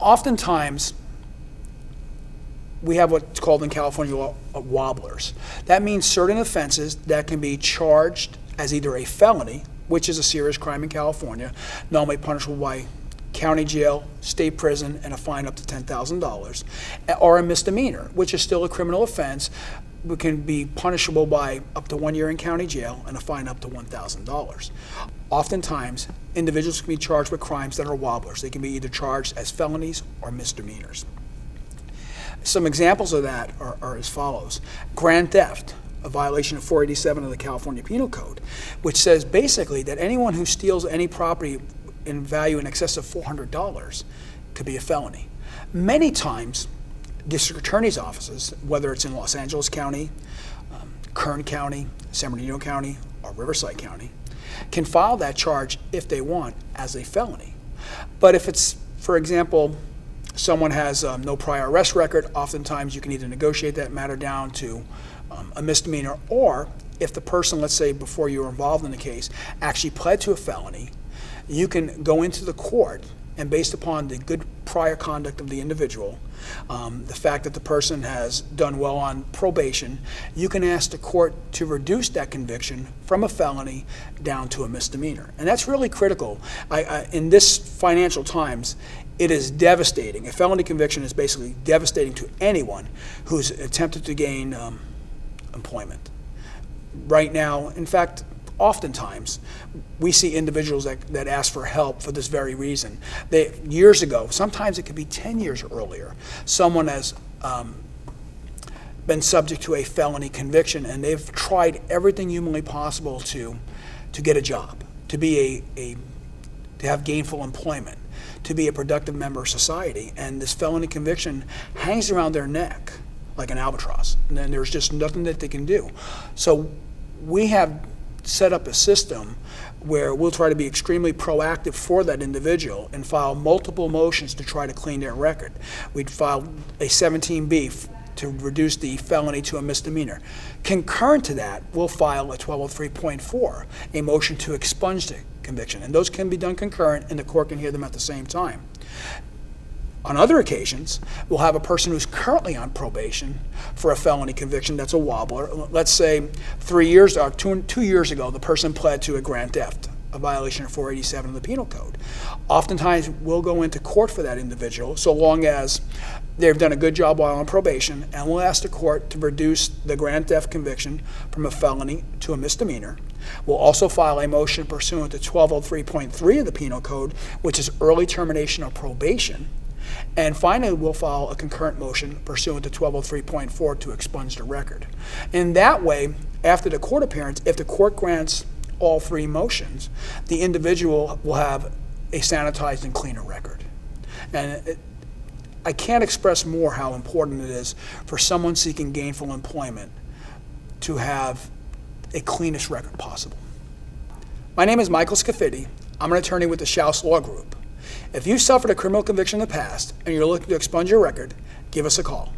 Oftentimes, we have what's called in California law wobblers. That means certain offenses that can be charged as either a felony, which is a serious crime in California, normally punishable by county jail, state prison, and a fine up to $10,000, or a misdemeanor, which is still a criminal offense, but can be punishable by up to 1 year in county jail and a fine up to $1,000. Oftentimes, individuals can be charged with crimes that are wobblers. They can be either charged as felonies or misdemeanors. Some examples of that are as follows. Grand theft, a violation of 487 of the California Penal Code, which says basically that anyone who steals any property in value in excess of $400 could be a felony. Many times, district attorney's offices, whether it's in Los Angeles County, Kern County, San Bernardino County, or Riverside County, can file that charge if they want as a felony. But if it's, for example, someone has no prior arrest record, oftentimes you can either negotiate that matter down to a misdemeanor, or if the person, let's say before you were involved in the case, actually pled to a felony, you can go into the court and based upon the good prior conduct of the individual, the fact that the person has done well on probation, you can ask the court to reduce that conviction from a felony down to a misdemeanor. And that's really critical. In this financial times, it is devastating. A felony conviction is basically devastating to anyone who's attempted to gain employment. Right now, in fact, oftentimes, we see individuals that ask for help for this very reason. Years ago, sometimes it could be 10 years earlier, someone has been subject to a felony conviction and they've tried everything humanly possible to get a job, to have gainful employment, to be a productive member of society, and this felony conviction hangs around their neck like an albatross, and then there's just nothing that they can do. So we have set up a system where we'll try to be extremely proactive for that individual and file multiple motions to try to clean their record. We'd file a 17B to reduce the felony to a misdemeanor. Concurrent to that, we'll file a 1203.4, a motion to expunge the conviction. And those can be done concurrent and the court can hear them at the same time. On other occasions, we'll have a person who's currently on probation for a felony conviction that's a wobbler. Let's say 2 years ago, the person pled to a grand theft, a violation of 487 of the Penal Code. Oftentimes, we'll go into court for that individual so long as they've done a good job while on probation, and we'll ask the court to reduce the grand theft conviction from a felony to a misdemeanor. We'll also file a motion pursuant to 1203.3 of the Penal Code, which is early termination of probation. And finally, we'll file a concurrent motion pursuant to 1203.4 to expunge the record. In that way, after the court appearance, if the court grants all three motions, the individual will have a sanitized and cleaner record. And I can't express more how important it is for someone seeking gainful employment to have a cleanest record possible. My name is Michael Scafidi. I'm an attorney with the Schaus Law Group. If you suffered a criminal conviction in the past and you're looking to expunge your record, give us a call.